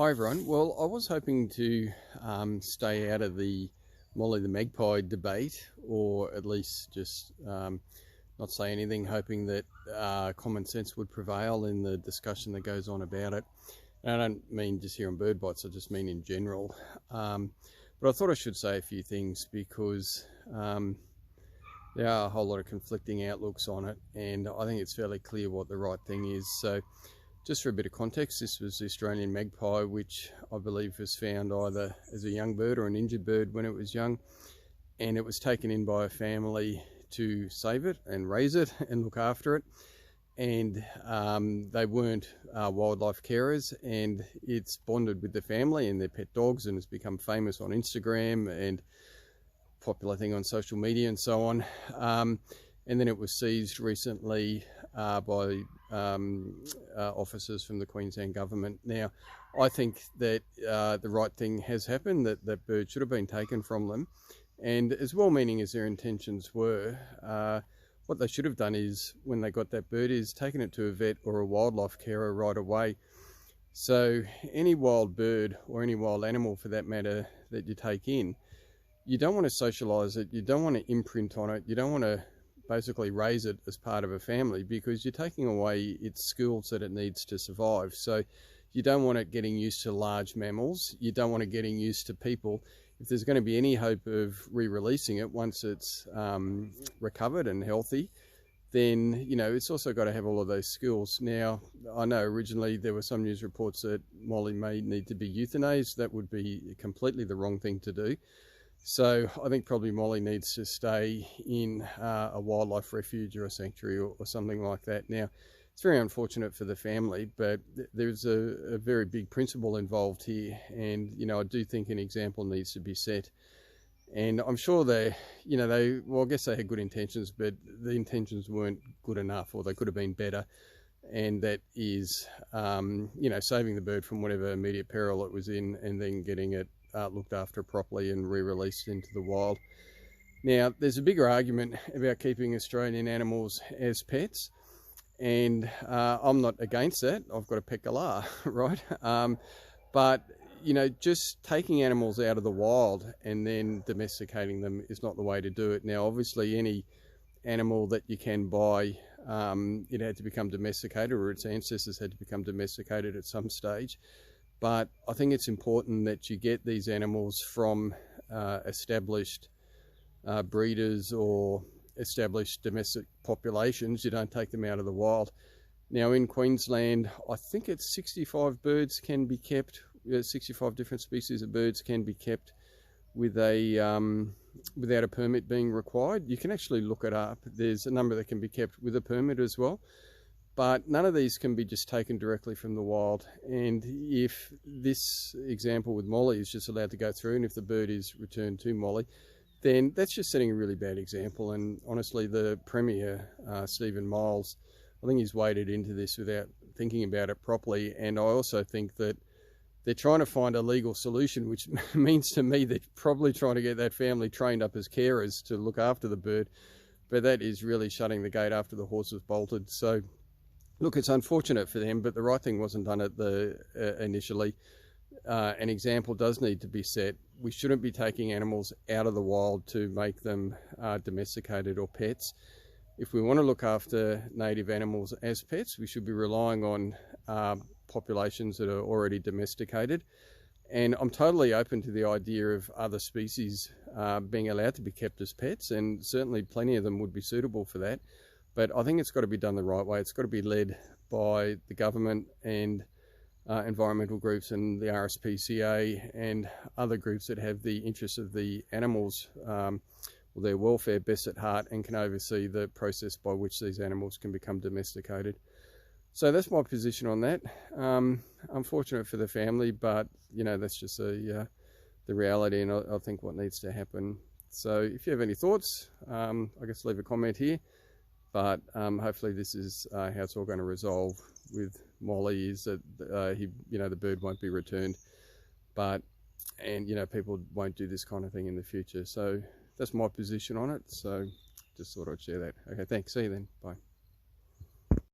Hi everyone. Well, I was hoping to stay out of the Molly the Magpie debate, or at least just not say anything, hoping that common sense would prevail in the discussion that goes on about it. And I don't mean just here on bird bites, I just mean in general. But I thought I should say a few things because there are a whole lot of conflicting outlooks on it, and I think it's fairly clear what the right thing is. So just for a bit of context, this was the Australian magpie, which I believe was found either as a young bird or an injured bird when it was young, and it was taken in by a family to save it and raise it and look after it. And they weren't wildlife carers, and it's bonded with the family and their pet dogs, and has become famous on Instagram and popular thing on social media and so on. And then it was seized recently by officers from the Queensland government. Now, I think that the right thing has happened, that that bird should have been taken from them. And as well-meaning as their intentions were, what they should have done is, when they got that bird, is taken it to a vet or a wildlife carer right away. So any wild bird, or any wild animal for that matter, that you take in, you don't want to socialise it, you don't want to imprint on it, you don't want to basically raise it as part of a family, because you're taking away its skills that it needs to survive. So you don't want it getting used to large mammals, you don't want it getting used to people. If there's going to be any hope of re-releasing it once it's recovered and healthy, then, you know, it's also got to have all of those skills. Now, I know originally there were some news reports that Molly may need to be euthanized. That would be completely the wrong thing to do. So I think probably Molly needs to stay in a wildlife refuge or a sanctuary or something like that. Now, it's very unfortunate for the family, but there's a very big principle involved here. And, you know, I do think an example needs to be set. And I'm sure well, I guess they had good intentions, but the intentions weren't good enough, or they could have been better. And that is, saving the bird from whatever immediate peril it was in, and then getting it looked after properly and re-released into the wild. Now, there's a bigger argument about keeping Australian animals as pets, and I'm not against that. I've got a pet galah, right? But, you know, just taking animals out of the wild and then domesticating them is not the way to do it. Now, obviously, any animal that you can buy, it had to become domesticated, or its ancestors had to become domesticated at some stage. But I think it's important that you get these animals from established breeders or established domestic populations. You don't take them out of the wild. Now, in Queensland, I think it's 65 birds can be kept, 65 different species of birds can be kept with without a permit being required. You can actually look it up. There's a number that can be kept with a permit as well. But none of these can be just taken directly from the wild. And if this example with Molly is just allowed to go through, and if the bird is returned to Molly, then that's just setting a really bad example. And honestly, the Premier, Stephen Miles, I think he's waded into this without thinking about it properly. And I also think that they're trying to find a legal solution, which means to me they're probably trying to get that family trained up as carers to look after the bird. But that is really shutting the gate after the horse has bolted. So, look, it's unfortunate for them, but the right thing wasn't done at initially. An example does need to be set. We shouldn't be taking animals out of the wild to make them domesticated or pets. If we want to look after native animals as pets, we should be relying on populations that are already domesticated. And I'm totally open to the idea of other species being allowed to be kept as pets, and certainly plenty of them would be suitable for that. But I think it's got to be done the right way. It's got to be led by the government and environmental groups and the RSPCA and other groups that have the interests of the animals or their welfare best at heart, and can oversee the process by which these animals can become domesticated. So that's my position on that. Unfortunate for the family, but, you know, that's just the reality, and I think what needs to happen. So if you have any thoughts, I guess leave a comment here. But hopefully this is how it's all going to resolve with Molly, is that the bird won't be returned, and people won't do this kind of thing in the future. So that's my position on it. So just thought I'd share that. Okay, thanks. See you then. Bye.